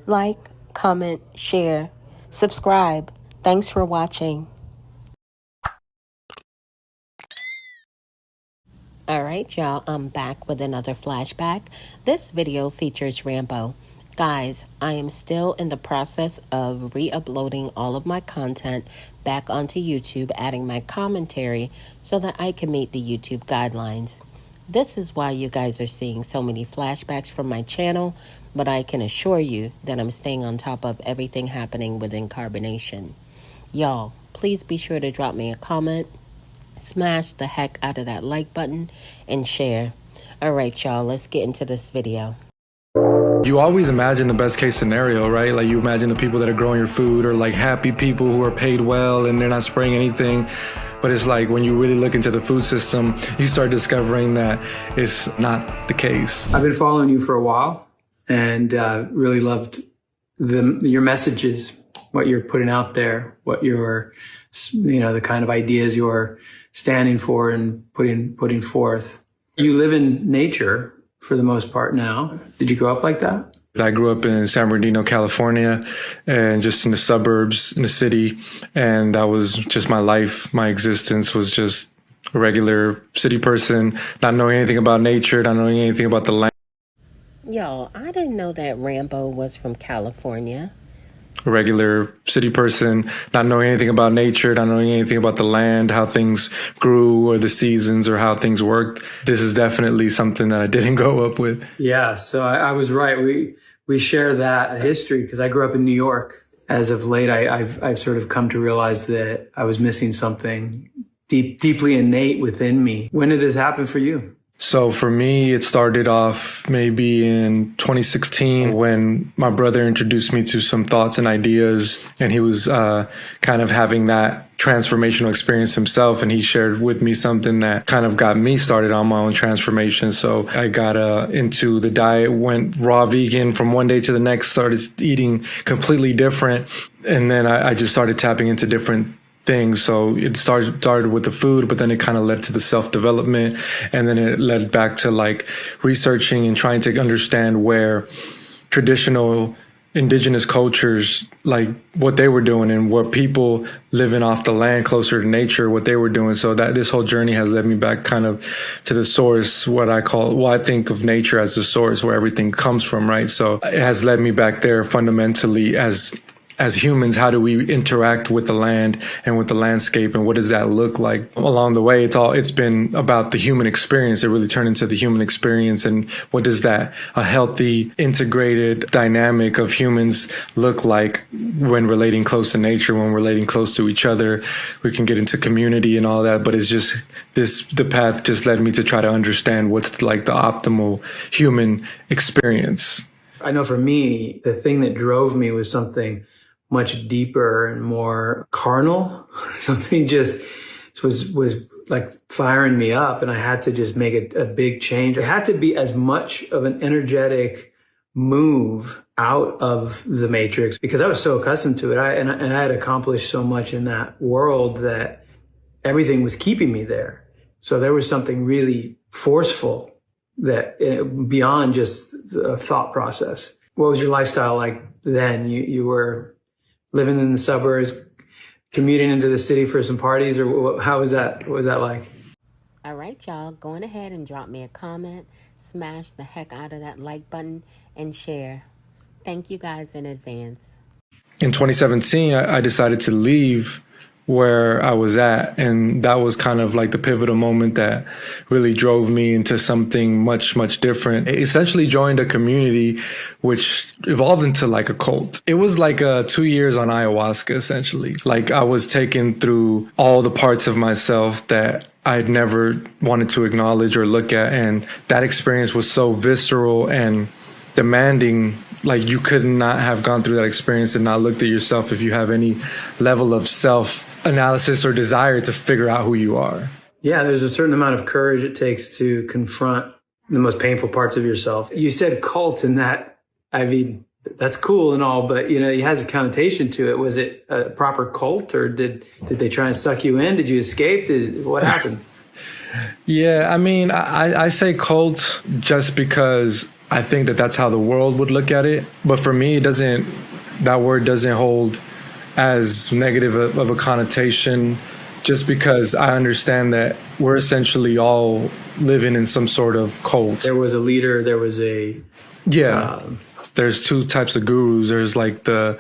like, comment, share, subscribe. Thanks for watching. All right, y'all, I'm back with another flashback. This video features Rambo. Guys, I am still in the process of re-uploading all of my content back onto YouTube, adding my commentary so that I can meet the YouTube guidelines. This is why you guys are seeing so many flashbacks from my channel, but I can assure you that I'm staying on top of everything happening within Carbonation. Y'all, please be sure to drop me a comment, smash the heck out of that like button, and share. All right, y'all, let's get into this video. You always imagine the best case scenario, right? Like you imagine the people that are growing your food or like happy people who are paid well and they're not spraying anything. But it's like when you really look into the food system, you start discovering that it's not the case. I've been following you for a while and really loved your messages, what you're putting out there, what you're, the kind of ideas you're standing for and putting forth. You live in nature for the most part now. Did you grow up like that? I grew up in San Bernardino, California, and just in the suburbs, in the city. And that was just my life. My existence was just a regular city person, not knowing anything about nature, not knowing anything about the land. Y'all, I didn't know that Rambo was from California. A regular city person, not knowing anything about nature, not knowing anything about the land, how things grew or the seasons or how things worked. This is definitely something that I didn't grow up with. Yeah, so I was right. We share that history because I grew up in New York. As of late, I've sort of come to realize that I was missing something deeply innate within me. When did this happen for you? So for me, it started off maybe in 2016 when my brother introduced me to some thoughts and ideas, and he was kind of having that transformational experience himself, and he shared with me something that kind of got me started on my own transformation. So I got into the diet, went raw vegan from one day to the next, started eating completely different, and then I just started tapping into different things. So it started with the food, but then it kind of led to the self-development, and then it led back to like researching and trying to understand where traditional indigenous cultures, like what they were doing and what people living off the land closer to nature, what they were doing. So that this whole journey has led me back kind of to the source, I think of nature as the source where everything comes from, right? So it has led me back there fundamentally as humans. How do we interact with the land and with the landscape, and what does that look like? Along the way, it's been about the human experience. It really turned into the human experience, and what does a healthy, integrated dynamic of humans look like when relating close to nature, when relating close to each other. We can get into community and all that, but it's just the path just led me to try to understand what's like the optimal human experience. I know for me, the thing that drove me was something much deeper and more carnal. Something just was like firing me up, and I had to just make a big change. It had to be as much of an energetic move out of the matrix because I was so accustomed to it. I had accomplished so much in that world that everything was keeping me there. So there was something really forceful that beyond just the thought process. What was your lifestyle like then? You were living in the suburbs, commuting into the city for some parties, or how was that? What was that like? All right, y'all, go ahead and drop me a comment, smash the heck out of that like button, and share. Thank you guys in advance. In 2017, I decided to leave where I was at, and that was kind of like the pivotal moment that really drove me into something much, much different. I essentially joined a community which evolved into like a cult. It was like 2 years on ayahuasca, essentially. Like I was taken through all the parts of myself that I'd never wanted to acknowledge or look at, and that experience was so visceral and demanding. Like you could not have gone through that experience and not looked at yourself if you have any level of self-analysis or desire to figure out who you are. Yeah, there's a certain amount of courage it takes to confront the most painful parts of yourself. You said cult, and that, I mean, that's cool and all, but it has a connotation to it. Was it a proper cult, or did they try and suck you in? Did you escape? What happened? Yeah, I mean, I say cult just because I think that that's how the world would look at it. But for me, that word doesn't hold as negative of a connotation, just because I understand that we're essentially all living in some sort of cult. There was a leader, there was a Yeah. There's two types of gurus. There's like the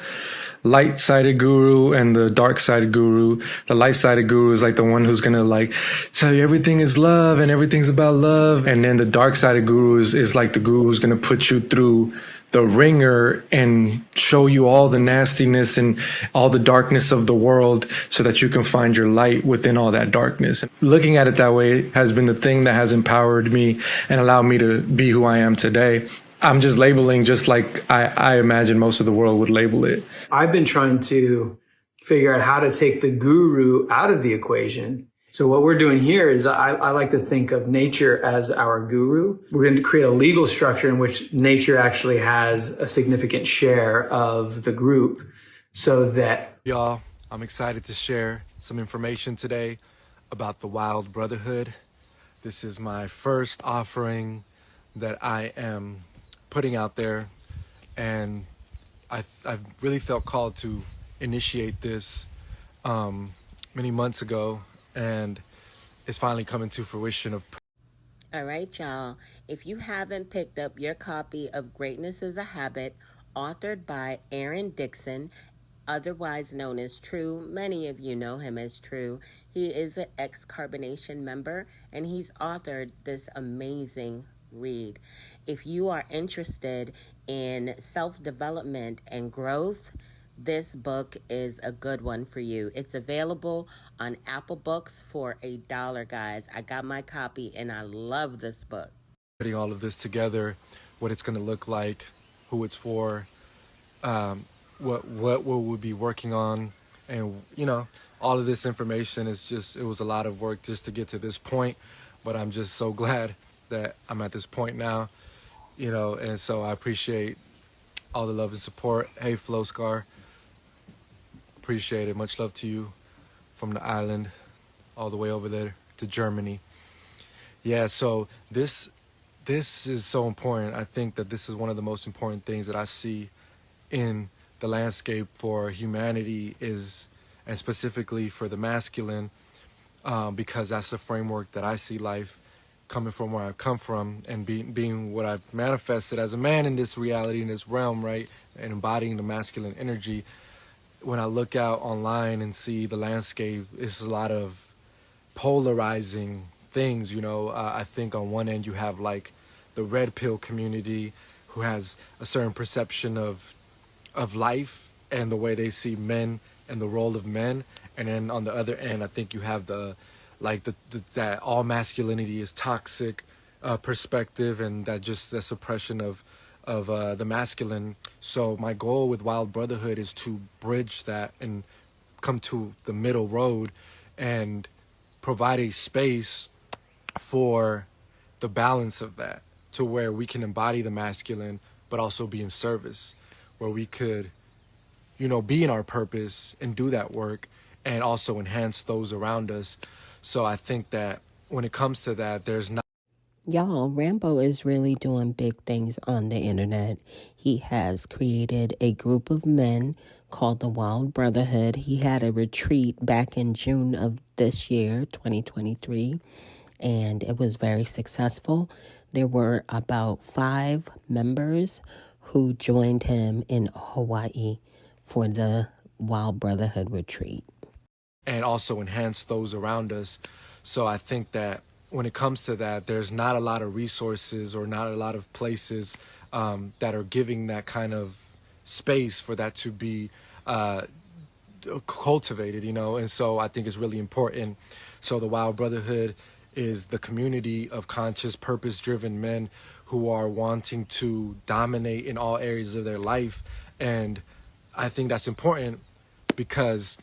light-sided guru and the dark-sided guru. The light-sided guru is like the one who's gonna like tell you everything is love and everything's about love. And then the dark-sided guru is like the guru who's gonna put you through the ringer and show you all the nastiness and all the darkness of the world so that you can find your light within all that darkness. Looking at it that way has been the thing that has empowered me and allowed me to be who I am today. I'm just labeling just like I imagine most of the world would label it. I've been trying to figure out how to take the guru out of the equation. So what we're doing here is I like to think of nature as our guru. We're going to create a legal structure in which nature actually has a significant share of the group so that... Y'all, I'm excited to share some information today about the Wild Brotherhood. This is my first offering that I am putting out there, and I've really felt called to initiate this many months ago, and it's finally coming to fruition. All right, y'all. If you haven't picked up your copy of Greatness is a Habit, authored by Aaron Dixon, otherwise known as True, many of you know him as True. He is an ex-Carbonation member, and he's authored this amazing read. If you are interested in self-development and growth, this book is a good one for you. It's available on Apple Books for $1, guys. I got my copy and I love this book. Putting all of this together, what it's going to look like, who it's for, what we'll be working on, and all of this information is it was a lot of work just to get to this point, but I'm just so glad that I'm at this point now, and so I appreciate all the love and support. Hey, Flow Scar, appreciate it. Much love to you from the island all the way over there to Germany. Yeah, so this is so important. I think that this is one of the most important things that I see in the landscape for humanity and specifically for the masculine, because that's the framework that I see life, coming from where I've come from and being what I've manifested as a man in this reality, in this realm, right? And embodying the masculine energy. When I look out online and see the landscape, it's a lot of polarizing things, I think on one end you have like the red pill community who has a certain perception of life and the way they see men and the role of men. And then on the other end, I think you have that all masculinity is toxic perspective, and that just the suppression of the masculine. So my goal with Wild Brotherhood is to bridge that and come to the middle road and provide a space for the balance of that, to where we can embody the masculine but also be in service, where we could be in our purpose and do that work and also enhance those around us. So I think that when it comes to that, there's not... Y'all, Rambo is really doing big things on the internet. He has created a group of men called the Wild Brotherhood. He had a retreat back in June of this year, 2023, and it was very successful. There were about 5 members who joined him in Hawaii for the Wild Brotherhood retreat. And also enhance those around us. So I think that when it comes to that, there's not a lot of resources or not a lot of places that are giving that kind of space for that to be cultivated, and so I think it's really important. So the Wild Brotherhood is the community of conscious, purpose-driven men who are wanting to dominate in all areas of their life. And I think that's important because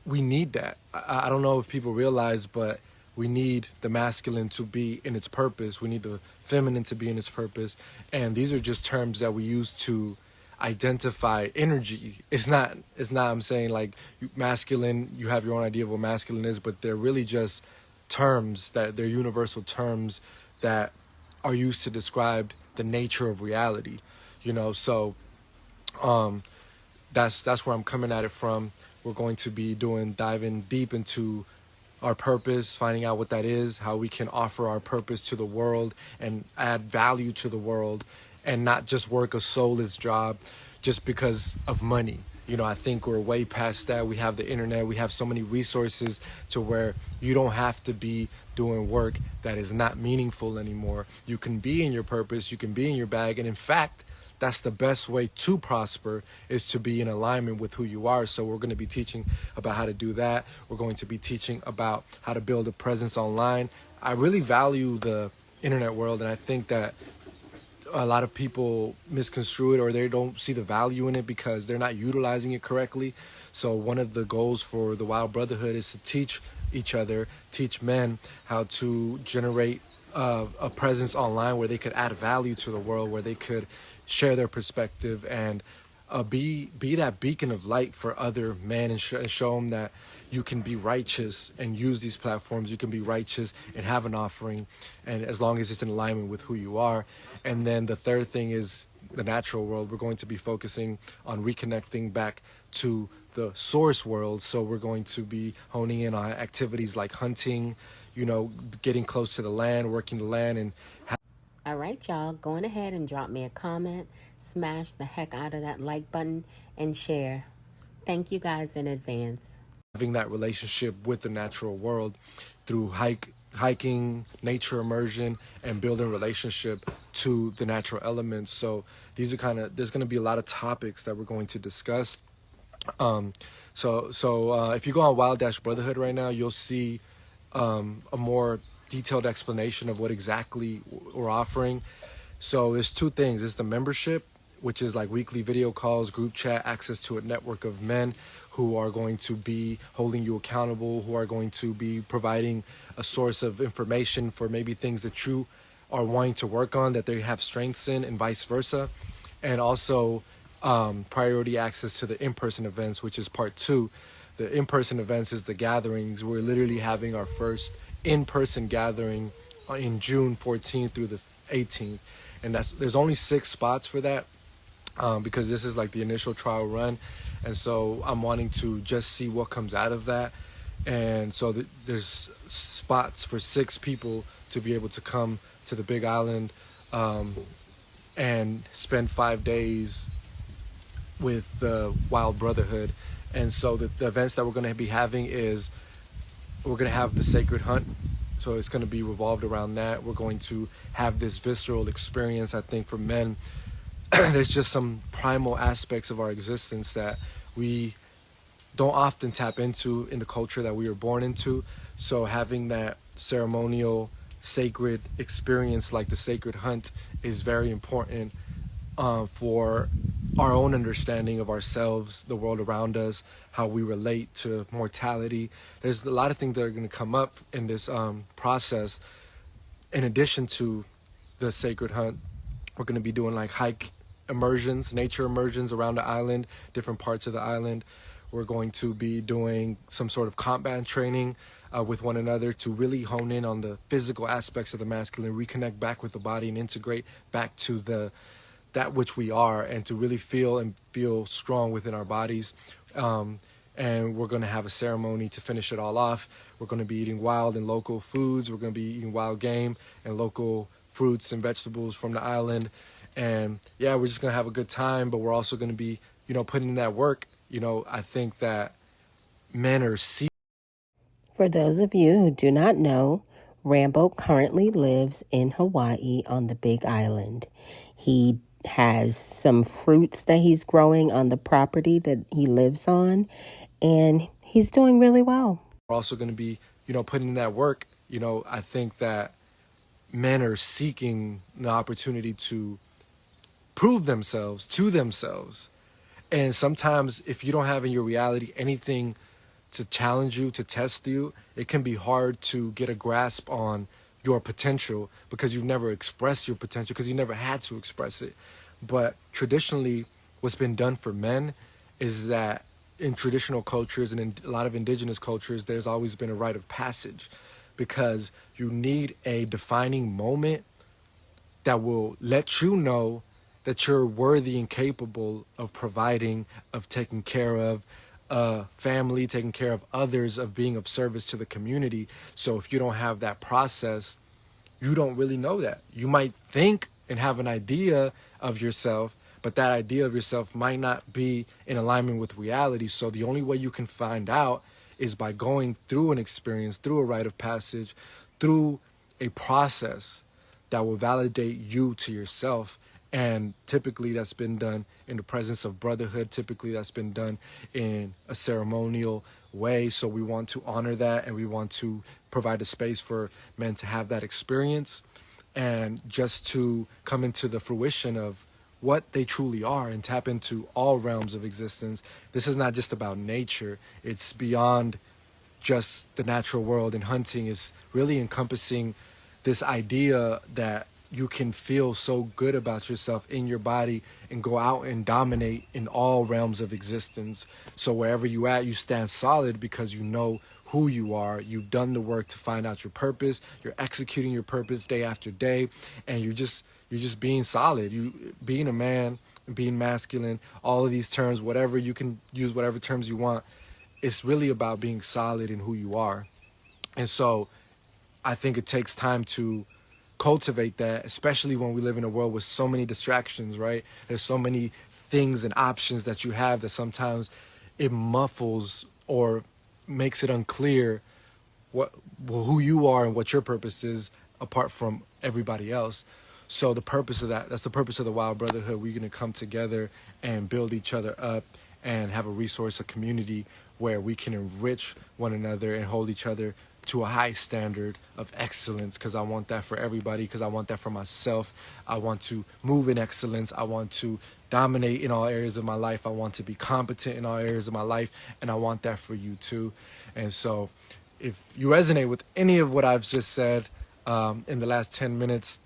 we need that. I don't know if people realize, but we need the masculine to be in its purpose. We need the feminine to be in its purpose. And these are just terms that we use to identify energy. It's not I'm saying like masculine, you have your own idea of what masculine is, but they're really just terms, that they're universal terms that are used to describe the nature of reality, so that's where I'm coming at it from. We're going to be diving deep into our purpose, finding out what that is, how we can offer our purpose to the world and add value to the world, and not just work a soulless job just because of money. I think we're way past that. We have the internet, we have so many resources to where you don't have to be doing work that is not meaningful anymore. You can be in your purpose, you can be in your bag, and in fact, that's the best way to prosper, is to be in alignment with who you are. So we're going to be teaching about how to do that. We're going to be teaching about how to build a presence online. I really value the internet world, and I think that a lot of people misconstrue it, or they don't see the value in it because they're not utilizing it correctly. So one of the goals for the Wild Brotherhood is to teach each other, teach men how to generate a presence online where they could add value to the world, where they could share their perspective and be that beacon of light for other men, and show them that you can be righteous and use these platforms. You can be righteous and have an offering, and as long as it's in alignment with who you are. And then the third thing is the natural world. We're going to be focusing on reconnecting back to the source world. So we're going to be honing in on activities like hunting, getting close to the land, working the land, and All right, y'all, going ahead and drop me a comment, smash the heck out of that like button, and share. Thank you guys in advance. having that relationship with the natural world through hiking, nature immersion, and building relationship to the natural elements. So these are there's going to be a lot of topics that we're going to discuss. So if you go on Wild-Brotherhood right now, you'll see a more detailed explanation of what exactly we're offering. So there's two things. It's the membership, which is like weekly video calls, group chat, access to a network of men who are going to be holding you accountable, who are going to be providing a source of information for maybe things that you are wanting to work on, that they have strengths in, and vice versa. And also priority access to the in-person events, which is part two. The in-person events is the gatherings. We're literally having our first in-person gathering in June 14th through the 18th. And there's only 6 spots for that, because this is like the initial trial run. And so I'm wanting to just see what comes out of that. And so there's spots for 6 people to be able to come to the Big Island and spend 5 days with the Wild Brotherhood. And so the events that we're going to be having is, we're going to have the Sacred Hunt. So it's going to be revolved around that. We're going to have this visceral experience, I think, for men. There's just some primal aspects of our existence that we don't often tap into in the culture that we were born into. So having that ceremonial, sacred experience like the Sacred Hunt is very important for our own understanding of ourselves, the world around us, how we relate to mortality. There's a lot of things that are going to come up in this process. In addition to the Sacred Hunt, we're going to be doing like hike immersions, nature immersions around the island, different parts of the island. We're going to be doing some sort of combat training with one another to really hone in on the physical aspects of the masculine, reconnect back with the body, and integrate back to that which we are, and to really feel strong within our bodies. And we're going to have a ceremony to finish it all off. We're going to be eating wild and local foods. We're going to be eating wild game and local fruits and vegetables from the island. And yeah, we're just going to have a good time, but we're also going to be, putting in that work. I think that men are For those of you who do not know, Rambo currently lives in Hawaii on the Big Island. He has some fruits that he's growing on the property that he lives on, and he's doing really well. We're also going to be, putting in that work. I think that men are seeking the opportunity to prove themselves to themselves. And sometimes if you don't have in your reality anything to challenge you, to test you, it can be hard to get a grasp on your potential, because you've never expressed your potential, because you never had to express it. But traditionally, what's been done for men is that in traditional cultures and in a lot of indigenous cultures, there's always been a rite of passage, because you need a defining moment that will let you know that you're worthy and capable of providing, of taking care of family, taking care of others, of being of service to the community. So if you don't have that process, you don't really know that. You might think and have an idea of yourself, but that idea of yourself might not be in alignment with reality. So the only way you can find out is by going through an experience, through a rite of passage, through a process that will validate you to yourself. And typically that's been done in the presence of brotherhood. Typically that's been done in a ceremonial way. So we want to honor that, and we want to provide a space for men to have that experience and just to come into the fruition of what they truly are and tap into all realms of existence. This is not just about nature. It's beyond just the natural world, and hunting is really encompassing this idea that you can feel so good about yourself in your body and go out and dominate in all realms of existence. So wherever you at, you stand solid because you know who you are. You've done the work to find out your purpose. You're executing your purpose day after day, and you're just being solid. You being a man, being masculine, all of these terms, whatever, you can use whatever terms you want. It's really about being solid in who you are. And so I think it takes time to cultivate that, especially when we live in a world with so many distractions, right? There's so many things and options that you have that sometimes it muffles or makes it unclear who you are and what your purpose is apart from everybody else. So the purpose of that's the purpose of the Wild Brotherhood. We're going to come together and build each other up and have a resource, a community where we can enrich one another and hold each other to a high standard of excellence, because I want that for everybody, because I want that for myself. I want to move in excellence. I want to dominate in all areas of my life. I want to be competent in all areas of my life, and I want that for you too. And so if you resonate with any of what I've just said in the last 10 minutes,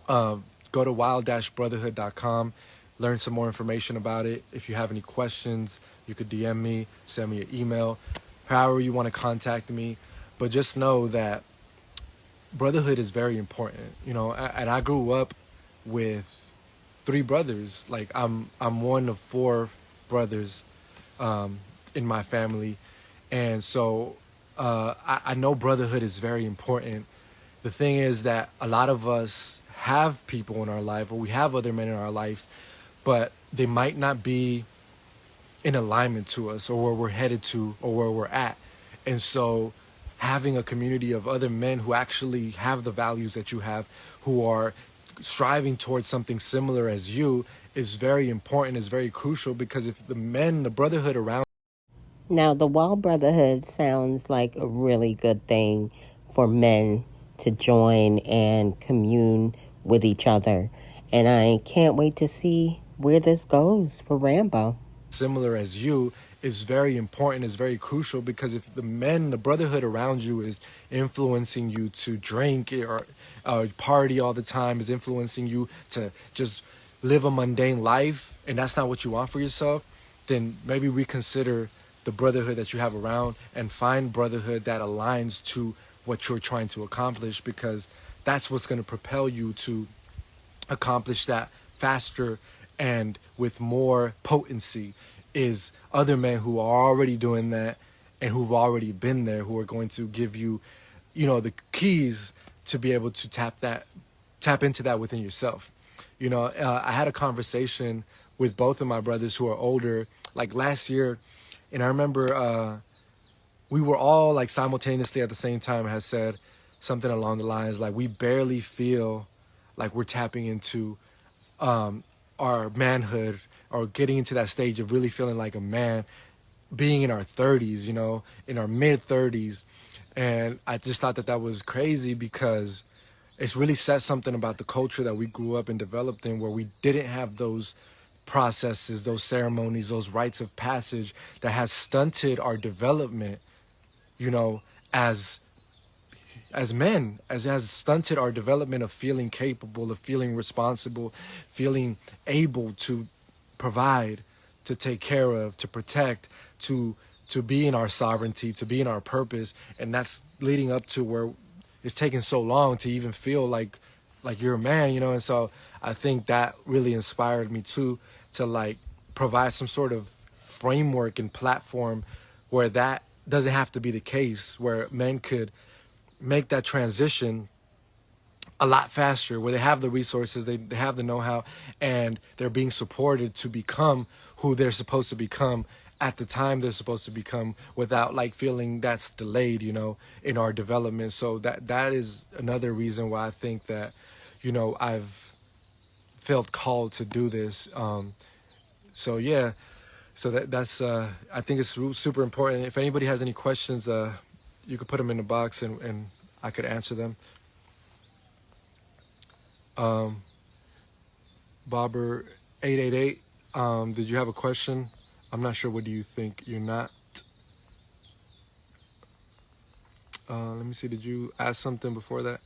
go to wild-brotherhood.com, learn some more information about it. If you have any questions, you could DM me, send me an email, however you want to contact me. But just know that brotherhood is very important, you know. And I grew up with 3 brothers. Like I'm one of 4 brothers in my family, and so I know brotherhood is very important. The thing is that a lot of us have people in our life, or we have other men in our life, but they might not be in alignment to us, or where we're headed to, or where we're at. And so having a community of other men who actually have the values that you have, who are striving towards something similar as you, is very important, is very crucial, because if the brotherhood around. Now, the Wild Brotherhood sounds like a really good thing for men to join and commune with each other. And I can't wait to see where this goes for Rambo. Similar as you is very important, is very crucial, because if the brotherhood around you is influencing you to drink or party all the time, is influencing you to just live a mundane life, and that's not what you want for yourself, then maybe reconsider the brotherhood that you have around and find brotherhood that aligns to what you're trying to accomplish, because that's what's going to propel you to accomplish that faster and with more potency, is other men who are already doing that and who've already been there, who are going to give you, you know, the keys to be able to tap into that within yourself. You know, I had a conversation with both of my brothers who are older, like last year, and I remember we were all like simultaneously at the same time had said something along the lines like, we barely feel like we're tapping into our manhood, or getting into that stage of really feeling like a man, being in our 30s, you know, in our mid 30s. And I just thought that was crazy, because it's really says something about the culture that we grew up and developed in, where we didn't have those processes, those ceremonies, those rites of passage, that has stunted our development, you know, as men, as has stunted our development of feeling capable, of feeling responsible, feeling able to provide, to take care of, to protect, to be in our sovereignty, to be in our purpose. And that's leading up to where it's taken so long to even feel like like you're a man, you know. And so I think that really inspired me too, to like provide some sort of framework and platform where that doesn't have to be the case, where men could make that transition a lot faster, where they have the resources, they have the know-how, and they're being supported to become who they're supposed to become at the time they're supposed to become, without like feeling that's delayed, you know, in our development. So that is another reason why I think that, you know, I've felt called to do this. So yeah, so that's I think it's super important. If anybody has any questions, you could put them in the box, and I could answer them. Bobber 888, did you have a question? I'm not sure. What do you think? You're not. Let me see. Did you ask something before that?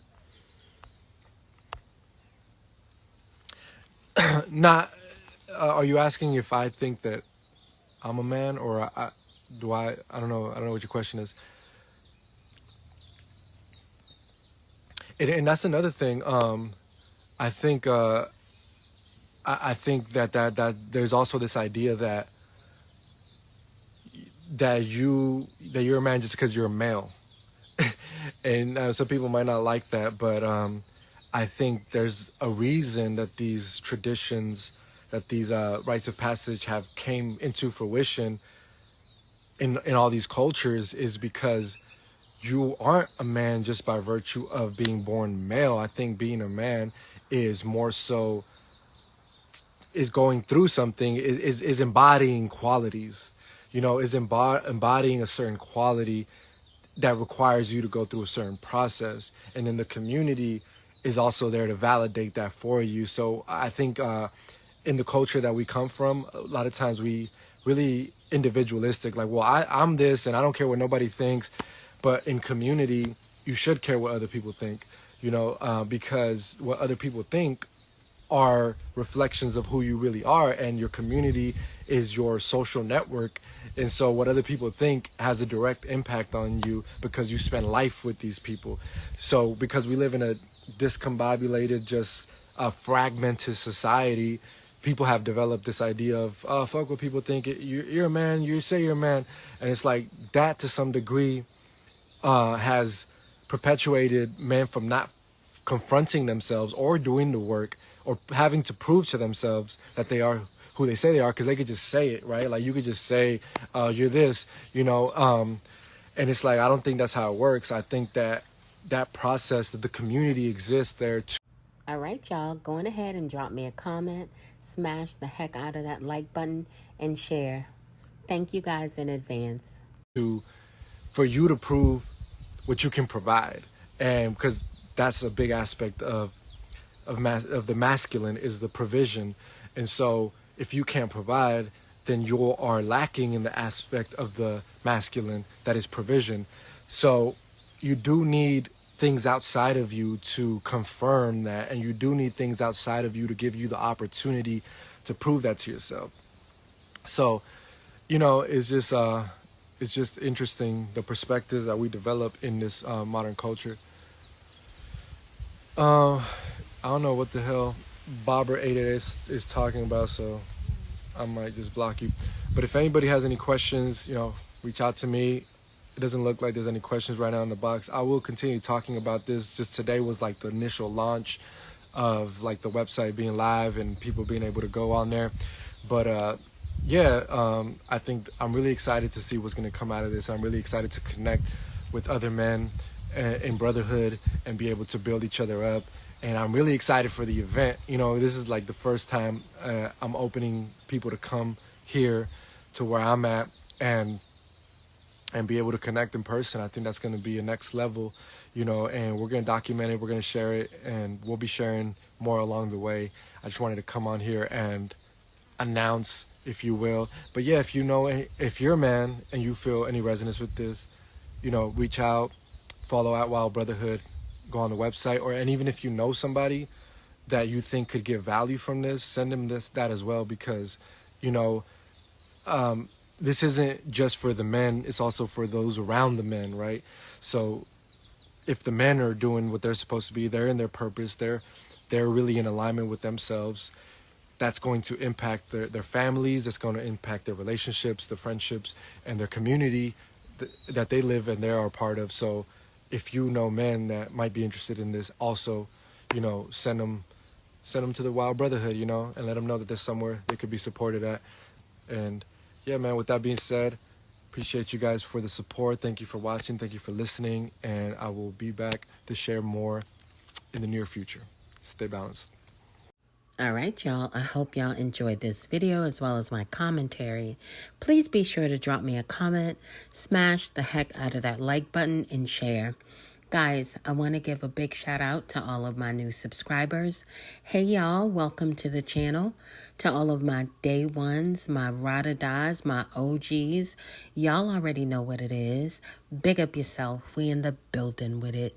Not. Are you asking if I think that I'm a man, or do I? I don't know. I don't know what your question is. And that's another thing. I think. I think that there's also this idea that you're a man just because you're a male, and some people might not like that, but I think there's a reason that these traditions, that these rites of passage have came into fruition in all these cultures, is because you aren't a man just by virtue of being born male. I think being a man is more so is going through something, is embodying qualities, you know, is embodying a certain quality that requires you to go through a certain process. And then the community is also there to validate that for you. So I think in the culture that we come from, a lot of times we really individualistic, like, well, I'm this and I don't care what nobody thinks. But in community, you should care what other people think, you know, because what other people think are reflections of who you really are, and your community is your social network. And so what other people think has a direct impact on you, because you spend life with these people. So because we live in a discombobulated, just a fragmented society, people have developed this idea of, oh, fuck what people think. You're a man, you say you're a man. And it's like that to some degree has perpetuated men from not confronting themselves or doing the work, or having to prove to themselves that they are who they say they are, because they could just say it, right? Like you could just say, you're this, you know, and it's like, I don't think that's how it works. I think that process, that the community exists there to All right, y'all, go on ahead and drop me a comment, smash the heck out of that like button, and share. Thank you guys in advance. For you to prove what you can provide. And because that's a big aspect of the masculine, is the provision. And so if you can't provide, then you are lacking in the aspect of the masculine that is provision. So you do need things outside of you to confirm that, and you do need things outside of you to give you the opportunity to prove that to yourself. So, you know, it's just interesting, the perspectives that we develop in this modern culture. I don't know what the hell Bobber 88 is talking about, so I might just block you. But if anybody has any questions, you know, reach out to me. It doesn't look like there's any questions right now in the box. I will continue talking about this. Just today was like the initial launch of like the website being live and people being able to go on there. But I think I'm really excited to see what's going to come out of this. I'm really excited to connect with other men in brotherhood and be able to build each other up. And I'm really excited for the event. You know, this is like the first time I'm opening people to come here to where I'm at and be able to connect in person. I think that's going to be a next level, you know, and we're going to document it. We're going to share it, and we'll be sharing more along the way. I just wanted to come on here and announce, if you will. But yeah, if you know, if you're a man and you feel any resonance with this, you know, reach out, follow at Wild Brotherhood, go on the website, and even if you know somebody that you think could get value from this, send them that as well, because, you know, this isn't just for the men, it's also for those around the men, right? So if the men are doing what they're supposed to be, they're in their purpose, they're they're really in alignment with themselves, that's going to impact their families, it's going to impact their relationships, the friendships, and their community that they live and they are a part of. So if you know men that might be interested in this, also, you know, send them to the Wild Brotherhood, you know, and let them know that there's somewhere they could be supported at. And yeah, man, with that being said, appreciate you guys for the support. Thank you for watching. Thank you for listening. And I will be back to share more in the near future. Stay balanced. All right, y'all. I hope y'all enjoyed this video as well as my commentary. Please be sure to drop me a comment, smash the heck out of that like button, and share. Guys, I want to give a big shout out to all of my new subscribers. Hey, y'all. Welcome to the channel. To all of my day ones, my ride-or-dies, my OGs. Y'all already know what it is. Big up yourself. We in the building with it.